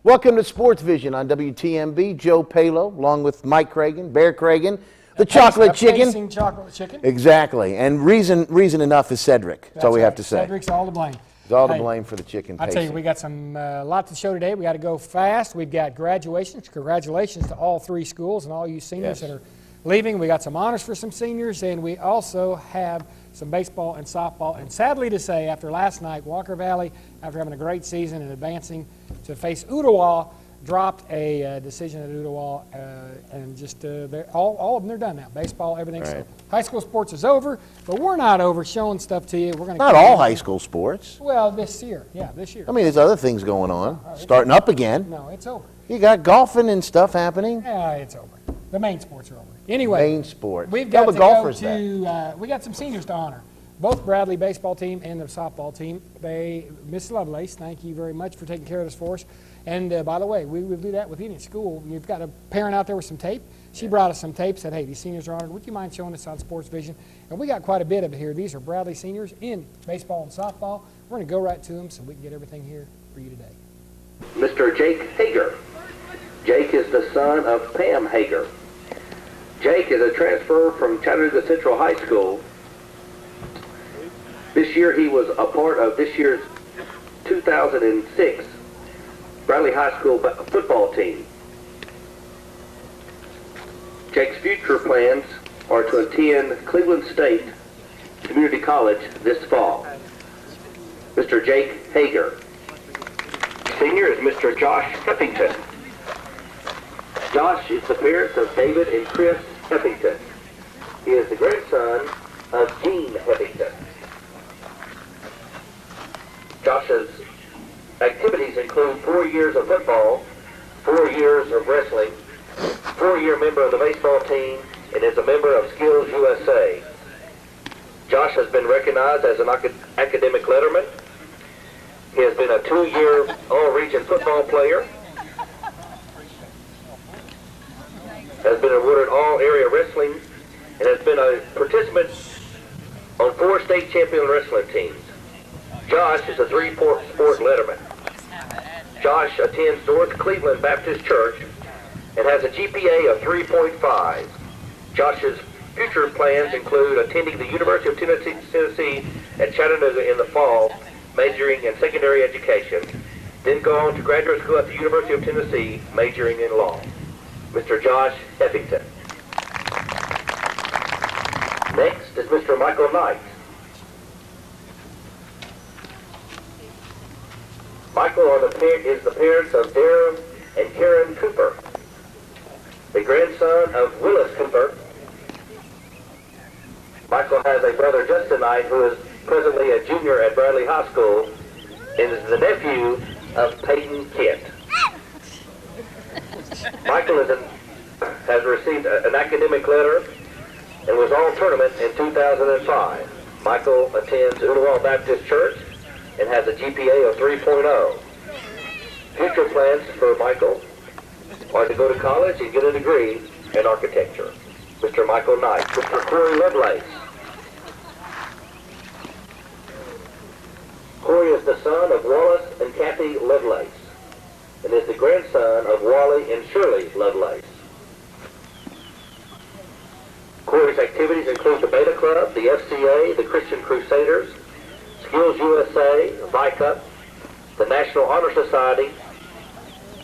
Welcome to SportsVision on WTMB. Joe Palo, along with Mike Cragen, Bear Cragen, the chocolate chicken. Chocolate chicken. Exactly. And reason enough is Cedric. That's all we have to say. Cedric's all to blame. It's all to blame for the chicken I tell you, we got some lots to show today. We got to go fast. We've got graduations. Congratulations to all three schools and all you seniors that are leaving. We got some honors for some seniors, and we also have some baseball and softball. And sadly to say, after last night, Walker Valley, after having a great season and advancing to face Ottawa, dropped a decision at Ottawa, and just all of them, they're done now. Baseball, everything. Right. So high school sports is over, but we're not over showing stuff to you. We're going to not all high school sports. Well, this year, this year. I mean, there's other things going on, starting up again. No, it's over. You got golfing and stuff happening. Yeah, it's over. The main sports are over. Anyway, main sports. We've got the to golfers go to. We got some seniors to honor. Both Bradley baseball team and the softball team. Miss Lovelace, thank you very much for taking care of this for us. And by the way, we will do that with any school. You've got a parent out there with some tape. She brought us some tape, said, hey, these seniors are honored. Would you mind showing us on SportsVision? And we got quite a bit of it here. These are Bradley seniors in baseball and softball. We're going to go right to them so we can get everything here for you today. Mr. Jake Hager. Jake is the son of Pam Hager. Jake is a transfer from Chattanooga Central High School. This year he was a part of this year's 2006 Bradley High School football team. Jake's future plans are to attend Cleveland State Community College this fall. Mr. Jake Hager. Senior is Mr. Josh Heffington. Josh is the parent of David and Chris Heffington. He is the grandson of Gene Heffington. Josh's activities include 4 years of football, 4 years of wrestling, 4-year member of the baseball team, and is a member of Skills USA. Josh has been recognized as an academic letterman. He has been a 2-year all-region football player, has been awarded all-area wrestling, and has been a participant on 4 state champion wrestling teams. Josh is a 3-sport letterman. Josh attends North Cleveland Baptist Church and has a GPA of 3.5. Josh's future plans include attending the University of Tennessee at Chattanooga in the fall, majoring in secondary education, then go on to graduate school at the University of Tennessee, majoring in law. Mr. Josh Heffington. Next is Mr. Michael Knight. Michael is the parents of Darren and Karen Cooper, the grandson of Willis Cooper. Michael has a brother, Justin Knight, who is presently a junior at Bradley High School and is the nephew of Peyton Kent. Michael has received an academic letter and was all-tournament in 2005. Michael attends Ottawa Baptist Church and has a GPA of 3.0. Future plans for Michael are to go to college and get a degree in architecture. Mr. Michael Knight. Mr. Corey Lovelace. Corey is the son of Wallace and Kathy Lovelace and is the grandson of Wally and Shirley Lovelace. Corey's activities include the Beta Club, the FCA, the Christian Crusaders, Skills USA, VICA, the National Honor Society,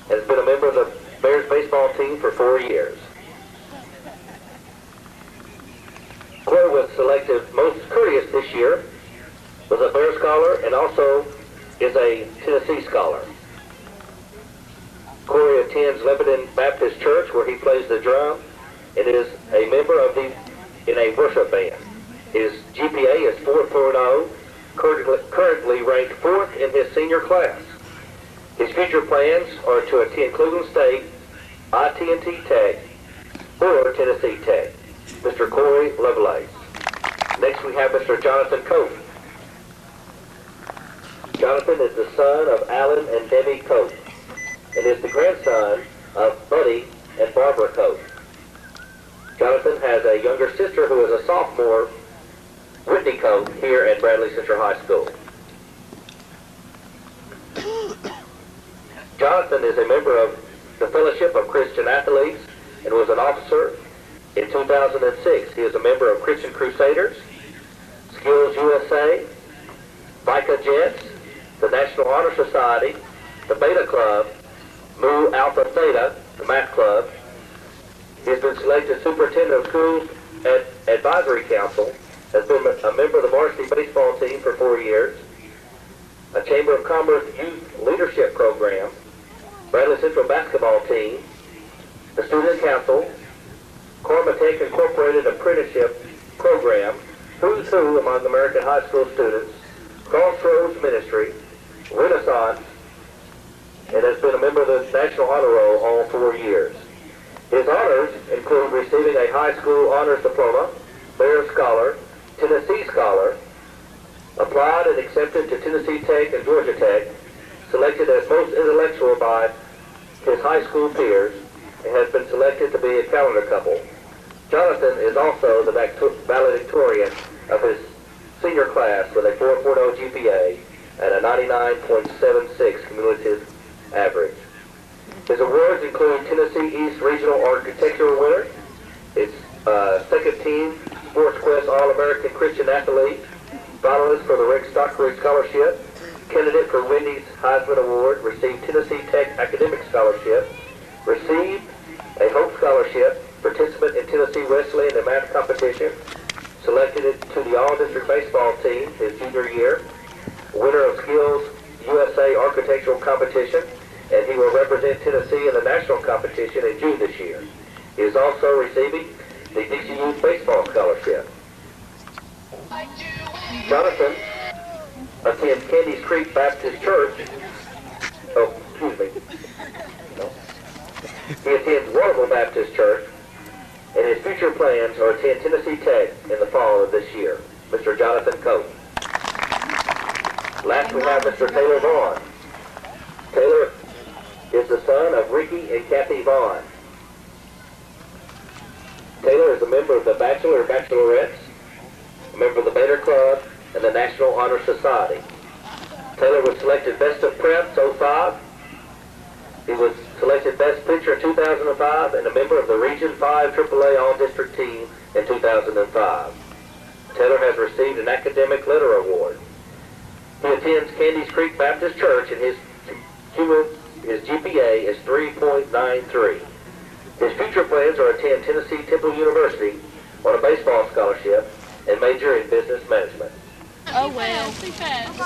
and has been a member of the Bears baseball team for 4 years. Corey was selected most courteous this year, was a Bear Scholar, and also is a Tennessee Scholar. Corey attends Lebanon Baptist Church, where he plays the drum, and is a member of in a worship band. His GPA is 4.0, currently ranked 4th in his senior class. His future plans are to attend Cleveland State, IT&T Tech, or Tennessee Tech. Mr. Corey Lovelace. Next we have Mr. Jonathan Cody. Jonathan is the son of Alan and Debbie Cody and is the grandson of Buddy and Barbara Cody. Jonathan has a younger sister who is a sophomore, Whitney Cody, here at Bradley Central High School. Jonathan is a member of the Fellowship of Christian Athletes and was an officer in 2006. He is a member of Christian Crusaders, Skills USA, Vika Jets, the National Honor Society, the Beta Club, Mu Alpha Theta, the Math Club. He has been selected Superintendent of Schools Advisory Council, has been a member of the varsity baseball team for 4 years, a Chamber of Commerce Youth Leadership Program, Bradley Central Basketball Team, the Student Council, Cormatech Incorporated Apprenticeship Program, Who's Who among American high school students, Crossroads Ministry, Renaissance, and has been a member of the National Honor Roll all 4 years. His honors include receiving a high school honors diploma, Bear Scholar, Tennessee Scholar, applied and accepted to Tennessee Tech and Georgia Tech, selected as most intellectual by his high school peers, and has been selected to be a calendar couple. Jonathan is also the valedictorian of his senior class with a 4.0 GPA and a 99.76 cumulative average. His awards include Tennessee East Regional Architectural winner, his second team Sports Quest All-American Christian Athlete, finalist for the Rick Stockbridge Scholarship, candidate for Wendy's Heisman Award, received Tennessee Tech Academic Scholarship, received a Hope Scholarship, participant in Tennessee Wrestling and Math Competition, selected to the All-District Baseball Team his junior year, winner of Skills USA Architectural Competition, and he will represent Tennessee in the national competition in June this year. He is also receiving the Dixie Youth Baseball Scholarship. Jonathan attends Candies Creek Baptist Church. He attends Waterville Baptist Church, and his future plans are to attend Tennessee Tech in the fall of this year. Mr. Jonathan Cody. Last we have Mr. Taylor Vaughn. Taylor is the son of Ricky and Kathy Vaughn. Taylor is a member of the Bachelor or Bachelorettes, a member of the Beta Club, and the National Honor Society. Taylor was selected Best of Preps 05. He was selected Best Pitcher in 2005 and a member of the Region 5 AAA All-District Team in 2005. Taylor has received an Academic Letter Award. He attends Candies Creek Baptist Church and his GPA is 3.93. His future plans are to attend Tennessee Temple University on a baseball scholarship and major in business management. Oh well. Too fast. The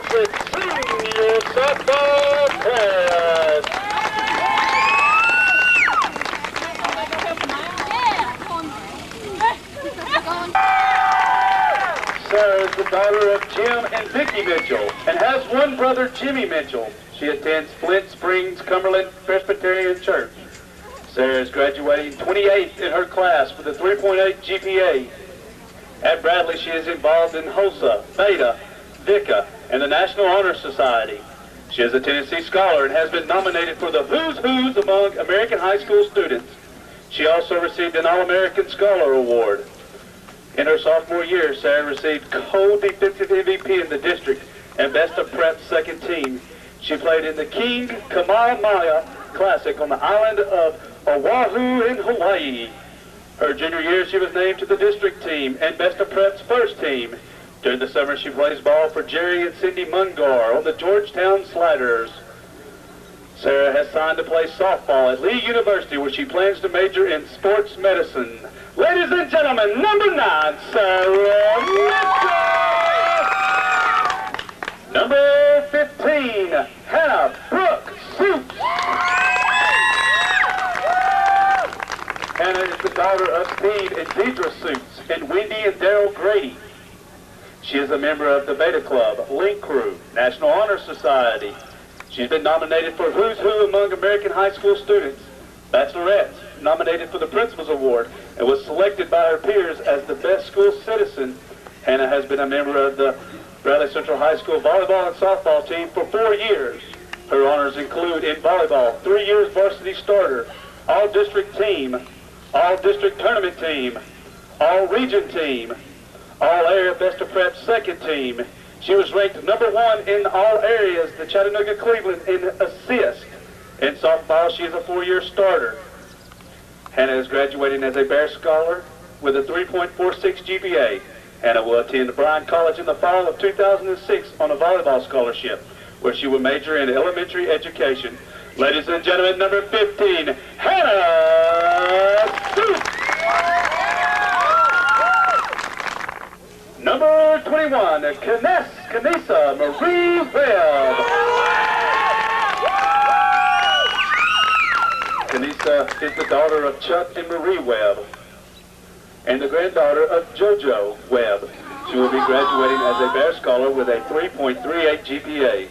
2006 senior softball class. Sarah is the daughter of Jim and Vicki Mitchell and has one brother, Jimmy Mitchell. She attends Flint Springs Cumberland Presbyterian Church. Sarah is graduating 28th in her class with a 3.8 GPA. At Bradley, she is involved in HOSA, Beta, VICA, and the National Honor Society. She is a Tennessee Scholar and has been nominated for the Who's Who's among American high school students. She also received an All-American Scholar Award. In her sophomore year, Sarah received co-defensive MVP in the district and Best of Prep second team. She played in the King Kamehameha Classic on the island of Oahu in Hawaii. Her junior year, she was named to the district team and Best of Prep's first team. During the summer, she plays ball for Jerry and Cindy Mungar on the Georgetown Sliders. Sarah has signed to play softball at Lee University, where she plans to major in sports medicine. Ladies and gentlemen, number 9, Sarah Mitchell. Number 15, Hannah Brooke Suits. Hannah is the daughter of Steve and Deidre Suits and Wendy and Daryl Grady. She is a member of the Beta Club, Link Crew, National Honor Society. She's been nominated for Who's Who among American high school students, Bachelorettes, nominated for the Principal's Award, and was selected by her peers as the best school citizen. Hannah has been a member of the Bradley Central High School volleyball and softball team for 4 years. Her honors include in volleyball, 3 years varsity starter, all-district team, all-district tournament team, all-region team, all-area Best of Prep second team, She was ranked #1 in all areas, the Chattanooga Cleveland, in assists. In softball, she is a 4-year starter. Hannah is graduating as a Bear Scholar with a 3.46 GPA. Hannah will attend Bryan College in the fall of 2006 on a volleyball scholarship, where she will major in elementary education. Ladies and gentlemen, number 15, Hannah Stoops. Number 21, Kanisa Marie Webb. Kanisa is the daughter of Chuck and Marie Webb and the granddaughter of JoJo Webb. She will be graduating as a Bear Scholar with a 3.38 GPA.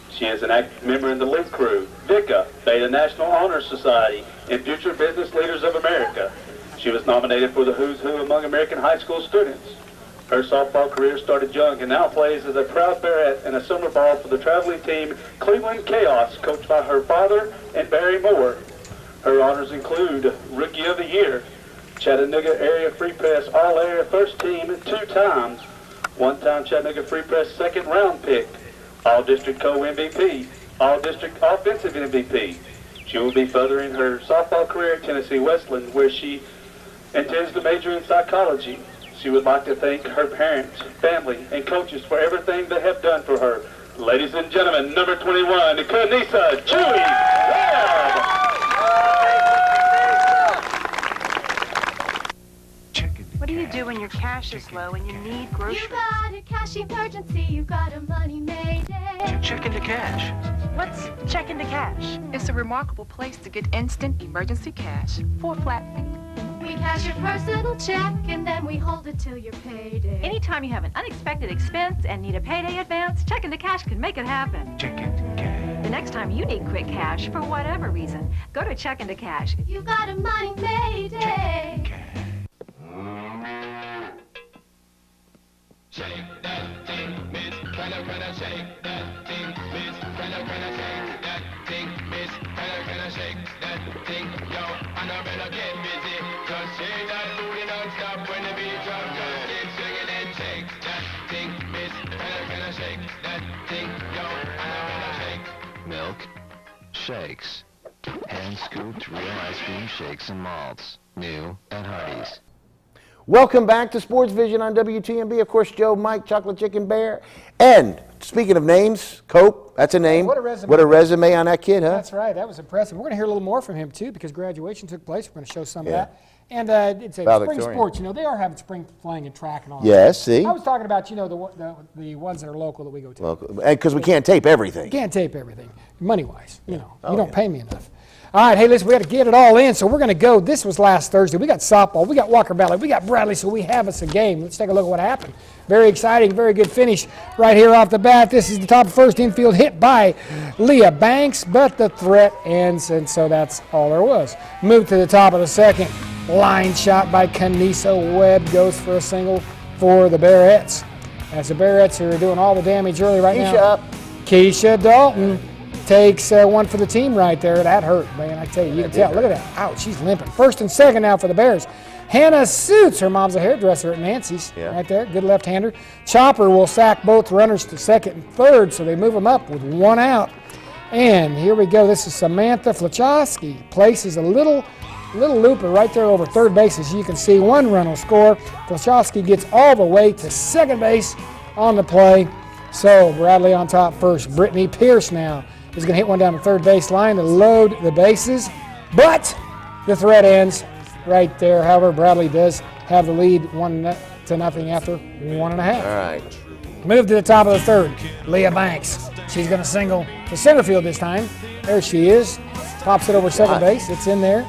She is an active member in the League Crew, VICA, Beta National Honor Society, and Future Business Leaders of America. She was nominated for the Who's Who among American high school students. Her softball career started young and now plays as a proud Bearette and a summer ball for the traveling team Cleveland Chaos, coached by her father and Barry Moore. Her honors include Rookie of the Year, Chattanooga Area Free Press All-Area First Team 2 times, 1-time Chattanooga Free Press second round pick, All-District Co-MVP, All-District Offensive MVP. She will be furthering her softball career at Tennessee Westland, where she intends to major in psychology. She would like to thank her parents, family, and coaches for everything they have done for her. Ladies and gentlemen, number 21, Kanisa Julie Webb. What do you do when your cash is low and you need groceries? You got a cash emergency, you got a money mayday. Check into cash. What's check into cash? It's a remarkable place to get instant emergency cash for a flat fee. We cash your personal check and then we hold it till your payday. Anytime you have an unexpected expense and need a payday advance, check into cash can make it happen. Check into cash. The next time you need quick cash for whatever reason, go to check into cash. You got a money mayday. Shake that thing, Miss. Can I shake that thing, Miss? Can I shake that thing, Miss? Can I shake that thing, yo? And I better get busy. Just shake that booty non-stop when the beat drops. Just keep swinging and shake that thing, Miss. Can I shake that thing, yo? And I better shake. Milk shakes. Hand-scooped real ice cream shakes and malts. New at Hardee's. Welcome back to SportsVision on WTMB. Of course, Joe, Mike, Chocolate Chicken Bear. And speaking of names, Cope, that's a name. What a resume. What a resume on that kid, huh? That's right. That was impressive. We're going to hear a little more from him, too, because graduation took place. We're going to show some of that. And it's a spring sports. You know, they are having spring flying and track and all that. Yes, see? I was talking about, you know, the ones that are local that we go to. Because we can't tape everything. Can't tape everything, money-wise. You know, you don't pay me enough. All right, hey, listen, we got to get it all in, so we're going to go. This was last Thursday. We got softball, we got Walker Valley, we got Bradley, so we have us a game. Let's take a look at what happened. Very exciting, very good finish right here off the bat. This is the top first infield hit by Leah Banks, but the threat ends, and so that's all there was. Move to the top of the second. Line shot by Kanisa Webb goes for a single for the Bearettes. As the Bearettes are doing all the damage early right now. Keisha Dalton takes one for the team right there. That hurt, man. I tell you, you can tell. Look at that. Ouch, she's limping. First and second now for the Bears. Hannah Suits, her mom's a hairdresser at Nancy's, right there. Good left-hander. Chopper will sack both runners to second and third, so they move them up with one out. And here we go. This is Samantha Flachowski. Places a little looper right there over third base. As you can see, one run will score. Flachowski gets all the way to second base on the play. So Bradley on top first. Brittany Pierce now is going to hit one down the third base line to load the bases, but the threat ends right there. However, Bradley does have the lead 1-0 after 1.5. All right. Move to the top of the third. Leah Banks. She's going to single to center field this time. There she is. Pops it over second base. It's in there.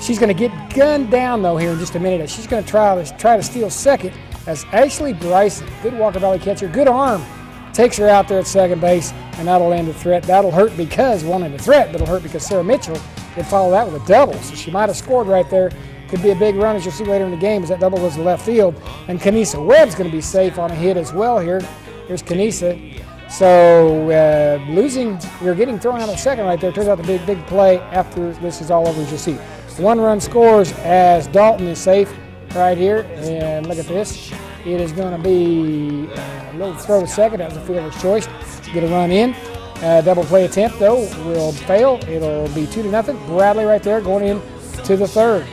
She's going to get gunned down, though, here in just a minute. She's going to try to steal second as Ashley Bryson, good Walker Valley catcher, good arm, takes her out there at second base, and that'll end the threat. That'll hurt because one in the threat, but it'll hurt because Sarah Mitchell did follow that with a double. So she might have scored right there. Could be a big run, as you'll see later in the game, as that double was to left field. And Kanisa Webb's going to be safe on a hit as well here. Here's Kanisa. So you're getting thrown out at second right there. Turns out the big play after this is all over, as you'll see. One run scores as Dalton is safe right here. And look at this. It is going to be a little throw to second. That was a fielder's choice to get a run in. Double play attempt, though, will fail. It'll be 2-0. Bradley right there going in to the third.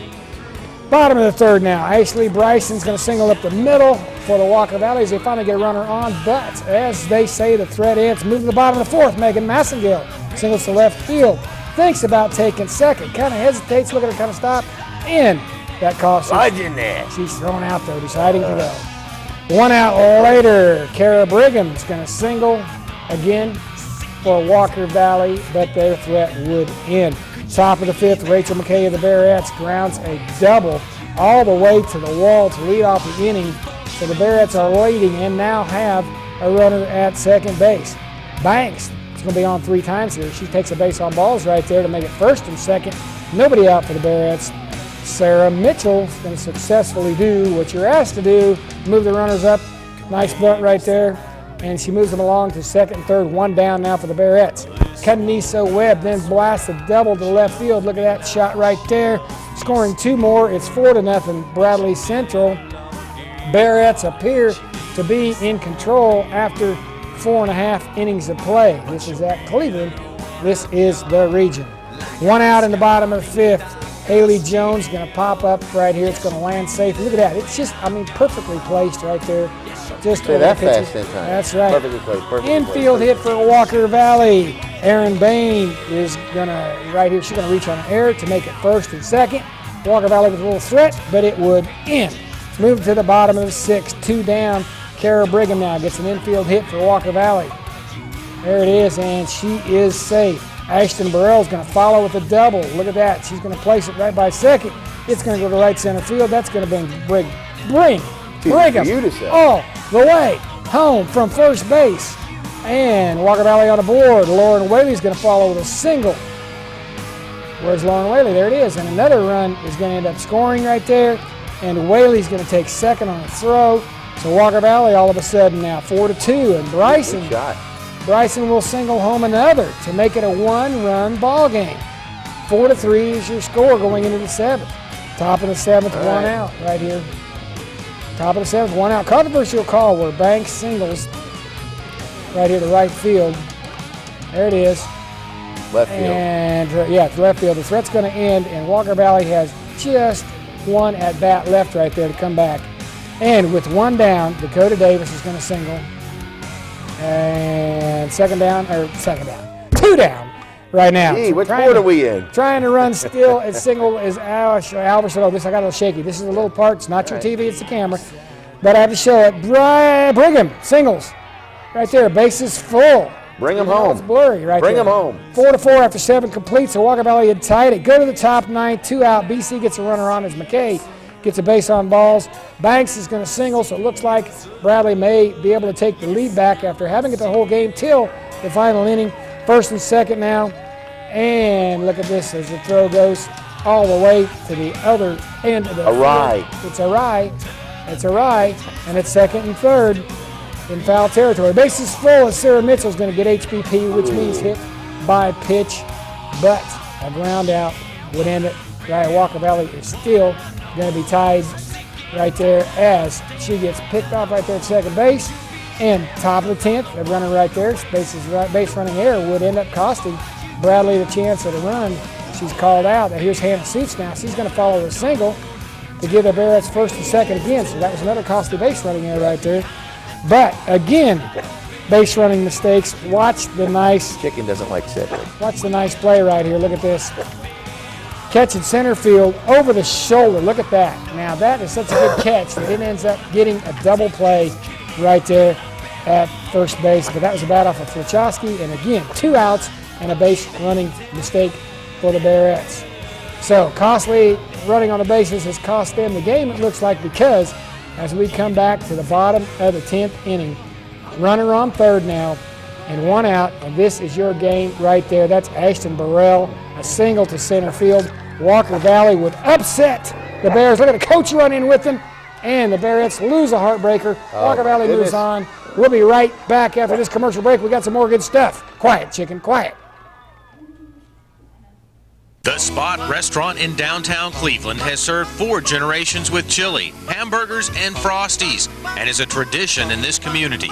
Bottom of the third now. Ashley Bryson's going to single up the middle for the Walker Valleys. They finally get a runner on, but as they say, the threat ends. Move to the bottom of the fourth. Megan Massengale singles to left field. Thinks about taking second. Kind of hesitates, looking to kind of stop. And that costs her. She's thrown out, though, deciding to go. One out later. Kara Brigham's going to single again for Walker Valley, but their threat would end. Top of the fifth, Rachel McKay of the Bearettes grounds a double all the way to the wall to lead off the inning. So the Bearettes are leading and now have a runner at second base. Banks is going to be on 3 times here. She takes a base on balls right there to make it first and second. Nobody out for the Bearettes. Sarah Mitchell is going to successfully do what you're asked to do, move the runners up. Nice bunt right there. And she moves them along to second and third. 1 down now for the Bearettes. Caniso Webb then blasts a double to left field. Look at that shot right there. Scoring 2 more. It's 4-0 Bradley Central. Bearettes appear to be in control after 4.5 innings of play. This is at Cleveland. This is the region. 1 out in the bottom of the fifth. Haley Jones going to pop up right here. It's going to land safe. Look at that. It's just, perfectly placed right there. Just say that fast that time. That's right. Perfectly placed. Infield hit for Walker Valley. Erin Bain is going to, right here, she's going to reach on an error to make it first and second. Walker Valley with a little threat, but it would end. Move to the bottom of the sixth. 2 down. Kara Brigham now gets an infield hit for Walker Valley. There it is, and she is safe. Ashton Burrell is going to follow with a double. Look at that. She's going to place it right by second. It's going to go to right center field. That's going to bring Brigham all the way home from first base. And Walker Valley on the board. Lauren Whaley's going to follow with a single. Where's Lauren Whaley? There it is. And another run is going to end up scoring right there. And Whaley's going to take second on the throw. So Walker Valley all of a sudden now 4-2. And Bryson will single home another to make it a 1-run ball game. 4-3 is your score going into the seventh. Top of the seventh, 1 out right here. Top of the seventh, 1 out. Controversial call where Banks singles right here to right field. There it is. Left field. And it's left field. The threat's going to end, and Walker Valley has just 1 at bat left right there to come back. And with 1 down, Dakota Davis is going to single. And 2 down right now. Gee, which board are we in? Trying to run still as single as Alverson. Oh, I got a little shaky. This is a little part. It's not your TV, it's the camera. But I have to show it. Brigham singles. Right there, bases full. Bring him home. It's blurry right there. Bring him home. 4-4 after 7 completes. So Walker Valley had tied it. Go to the top 9, 2 out. BC gets a runner on as McKay gets a base on balls. Banks is going to single, so it looks like Bradley may be able to take the lead back after having it the whole game till the final inning. First and second now. And look at this as the throw goes all the way to the other end of the field. It's awry, and it's second and third in foul territory. Bases full as Sarah Mitchell is going to get HBP, which means hit by pitch, but a ground out would end it. Right, Walker Valley is still going to be tied right there as she gets picked off right there at second base. And top of the 10th, a runner right there, base running error would end up costing Bradley the chance at a run. She's called out. Now here's Hannah Suits now. She's going to follow the single to give the Bearettes first and second again. So that was another costly base running error right there. But again, base running mistakes. Watch the nice. Chicken doesn't like Cedric. Watch the nice play right here. Look at this. Catch in center field over the shoulder. Look at that. Now that is such a good catch that it ends up getting a double play right there at first base. But that was a bat off of Fluchowski. And again, 2 outs and a base running mistake for the Bearettes. So costly running on the bases has cost them the game, it looks like, because as we come back to the bottom of the 10th inning, runner on third now and 1 out, and this is your game right there. That's Ashton Burrell, a single to center field. Walker Valley would upset the Bears. Look at the coach run in with them, and the Bearettes lose a heartbreaker. Walker Valley moves on. We'll be right back after this commercial break. We got some more good stuff. Quiet, chicken, quiet. The Spot restaurant in downtown Cleveland has served 4 generations with chili, hamburgers, and Frosties, and is a tradition in this community.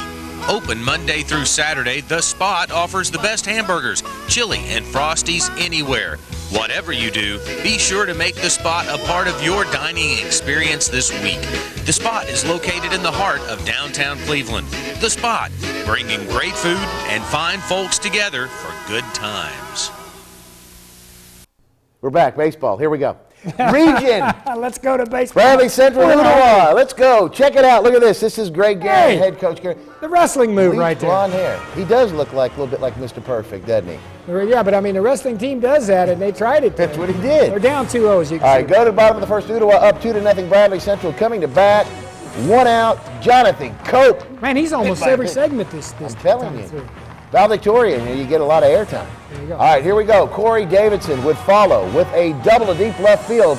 Open Monday through Saturday, The Spot offers the best hamburgers, chili, and Frosties anywhere. Whatever you do, be sure to make The Spot a part of your dining experience this week. The Spot is located in the heart of downtown Cleveland. The Spot, bringing great food and fine folks together for good times. We're back. Baseball. Here we go. Region. Let's go to baseball. Bradley Central, Illinois. Let's go. Check it out. Look at this. This is Greg Garrett, head coach Garrett. The wrestling move right there. Blonde hair. He does look like a little bit like Mr. Perfect, doesn't he? Yeah, but I mean, the wrestling team does that, and they tried it. That's what he did. They're down 2-0, as you can see. All right, go to the bottom of the first. Ottawa up 2-0. Bradley Central coming to bat. 1 out. Jonathan Cope. Man, he's almost every segment this I'm telling you. through. Valedictorian, you get a lot of airtime. There you go. All right, here we go. Corey Davidson would follow with a double to deep left field.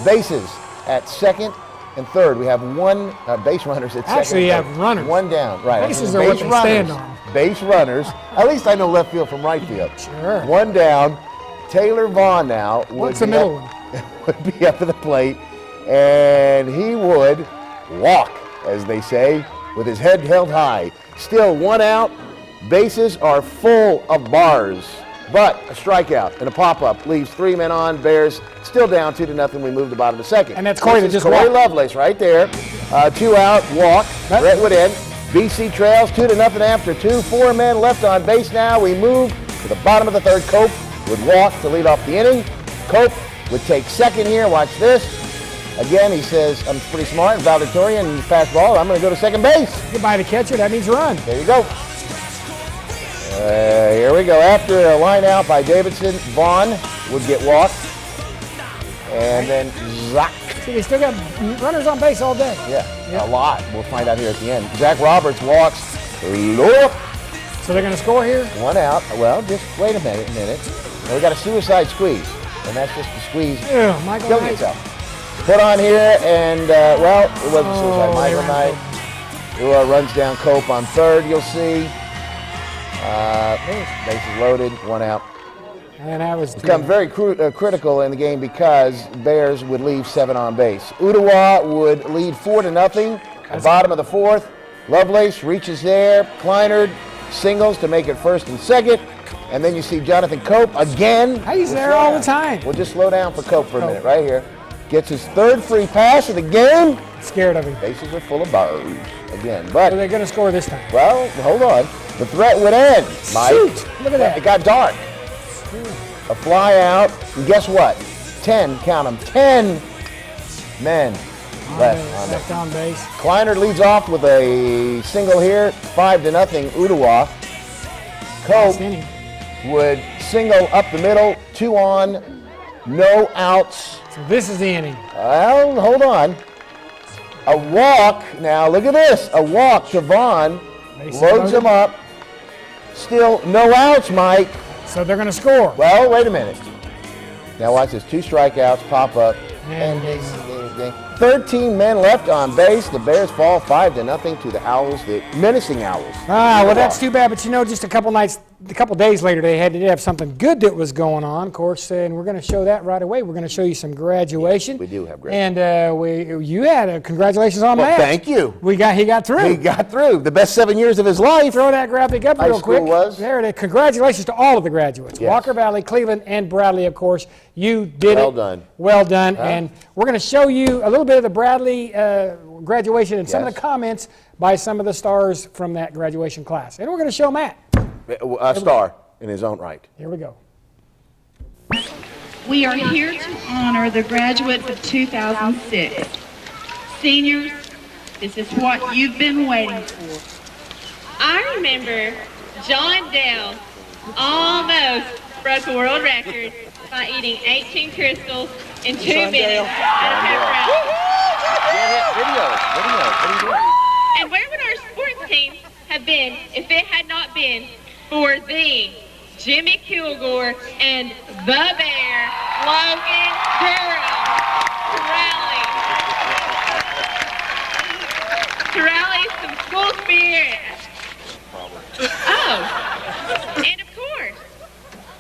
Bases at second and third. We have 1 base runners at second. Actually, you have runners. 1 down. Right. Bases are what they stand on. Base runners. At least I know left field from right field. Sure. 1 down. Taylor Vaughn now What's the middle one? would be up to the plate, and he would walk, as they say, with his head held high. Still 1 out. Bases are full of bars, but a strikeout and a pop-up leaves 3 men on. Bears still down 2-0. We move to bottom of the second. And that's Corey that just Corey walked. Lovelace right there. 2 out, walk. Brentwood in. BC trails 2-0 after 2. 4 men left on base now. We move to the bottom of the third. Cope would walk to lead off the inning. Cope would take second here. Watch this. Again, he says, I'm pretty smart and valedictorian. Fast ball. I'm going to go to second base. Goodbye to catcher. That means run. There you go. Here we go. After a line out by Davidson, Vaughn would get walked. And then Zach. See, they still got runners on base all day. Yeah, a lot. We'll find out here at the end. Zach Roberts walks. Look. So they're going to score here? 1 out. Well, just wait a minute. Now we got a suicide squeeze. And that's just the squeeze. Yeah, Michael Kill Knight. yourself. Put on here, and, well, it wasn't suicide. Michael Knight. Who runs down Cope on third, you'll see. Bases loaded, 1 out. And that was Become very critical in the game because Bears would leave 7 on base. Ottawa would lead 4-0 at bottom of the fourth. Lovelace reaches there. Kleinert singles to make it first and second. And then you see Jonathan Cope again. He's there all the time. We'll just slow down for Cope for a minute right here. Gets his 3rd free pass of the game. Scared of him. Bases are full of bars again. But are they going to score this time? Well, hold on. The threat would end, Mike. Shoot. Look at that. It got dark. A fly out. And guess what? 10, count them, 10 men left on base. Kleiner leads off with a single here, 5-0 Ottawa. Cope would single up the middle, 2 on, no outs. So this is the inning. Well, hold on. A walk, now look at this, a walk to Vaughn, loads him up. Still no outs, Mike. So they're going to score. Well, wait a minute. Now watch this, 2 strikeouts, pop up. And 13 men left on base. The Bears fall 5-0 to the Owls, the menacing Owls. Well, that's too bad. But you know, just a couple days later, they had to have something good that was going on, of course, and we're going to show that right away. We're going to show you some graduation. Yes, we do have graduation. And you had a congratulations on Matt. Thank you. He got through. He got through. The best 7 years of his life. Throw that graphic up real quick. Was. There it is. Congratulations to all of the graduates. Yes. Walker Valley, Cleveland, and Bradley, of course. You did it. Well done. Well done. And we're going to show you a little bit of the Bradley graduation and some of the comments by some of the stars from that graduation class. And we're going to show Matt. A star in his own right. Here we go. We are here to honor the graduates of 2006. Seniors, this is what you've been waiting for. I remember John Dell almost broke a world record by eating 18 crystals in 2 minutes at a pep rally. And where would our sports team have been if it had not been for the Jimmy Kilgore and the Bear, Logan Durham, to rally some school spirit. Oh, and of course,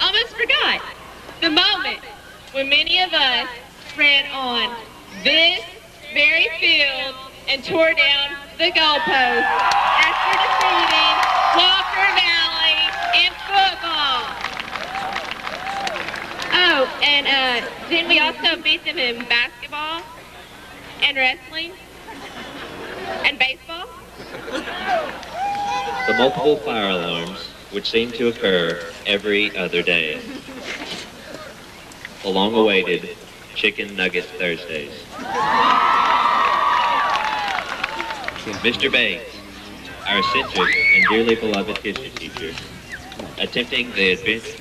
almost forgot, the moment when many of us ran on this very field and tore down the goalpost after defeating Walker Valley in football. Oh, and didn't we also beat them in basketball and wrestling and baseball? The multiple fire alarms, which seem to occur every other day. The long-awaited Chicken Nugget Thursdays. Mr. Bates, our eccentric and dearly beloved history teacher, attempting the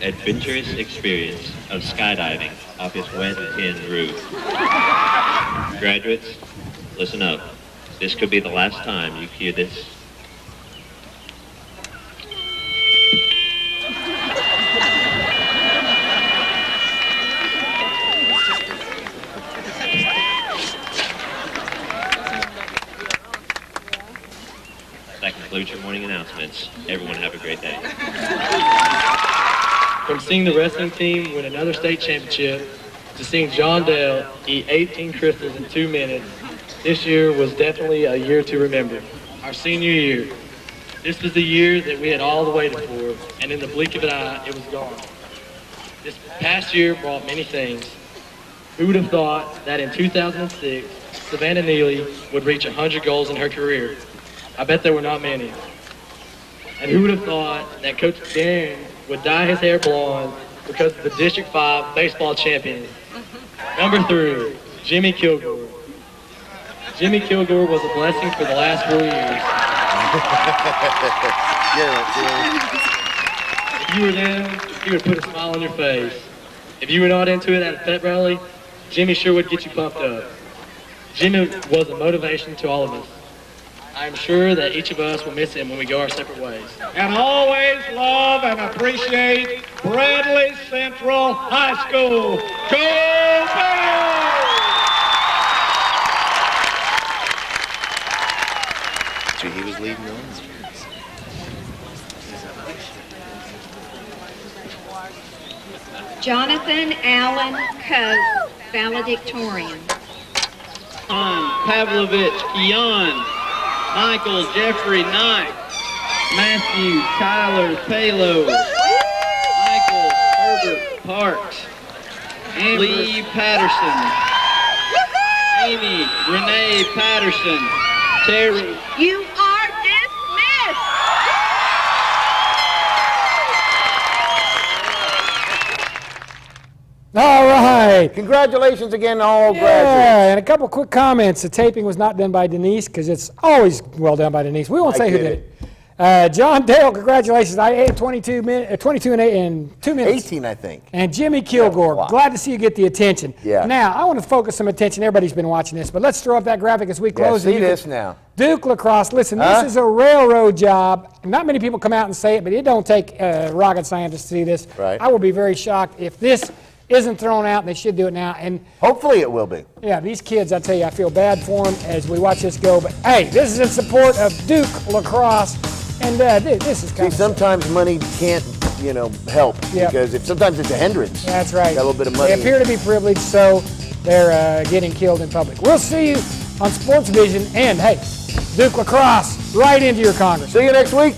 adventurous experience of skydiving off his wet tin roof. Graduates, listen up. This could be the last time you hear this. That concludes your morning announcements. Everyone have a great day. From seeing the wrestling team win another state championship to seeing John Dale eat 18 crystals in 2 minutes, this year was definitely a year to remember. Our senior year. This was the year that we had all the waited for, and in the blink of an eye, it was gone. This past year brought many things. Who would have thought that in 2006, Savannah Neely would reach 100 goals in her career? I bet there were not many. And who would have thought that Coach Darren would dye his hair blonde because of the District 5 baseball champion? Number 3, Jimmy Kilgore. Jimmy Kilgore was a blessing for the last 4 years. If you were there, he would put a smile on your face. If you were not into it at a pep rally, Jimmy sure would get you pumped up. Jimmy was a motivation to all of us. I am sure that each of us will miss him when we go our separate ways. And always love and appreciate Bradley Central High School. Go Bears! He was leading on. Jonathan Allen Coe, valedictorian. Pavlovich Keon, Michael Jeffrey Knight, Matthew Tyler Palo, Michael Herbert Parks, Lee Patterson, Amy Renee Patterson, Terry. You are dismissed. All right. Congratulations again to all graduates. Yeah, and a couple quick comments. The taping was not done by Denise because it's always well done by Denise. We won't say who did it. John Dale, congratulations. I ate 22 and 8 in 2 minutes. 18, I think. And Jimmy Kilgore, glad to see you get the attention. Yeah. Now, I want to focus some attention. Everybody's been watching this, but let's throw up that graphic as we close. Yeah, see this now. Duke lacrosse. Listen, this is a railroad job. Not many people come out and say it, but it don't take rocket scientists to see this. Right. I will be very shocked if this isn't thrown out, and they should do it now. And hopefully it will be. Yeah, these kids, I tell you, I feel bad for them as we watch this go. But hey, this is in support of Duke lacrosse, and this is kind of. See, sometimes money can't, help because sometimes it's a hindrance. That's right. Got a little bit of money. They appear to be privileged, so they're getting killed in public. We'll see you on SportsVision, and hey, Duke lacrosse right into your Congress. See you next week.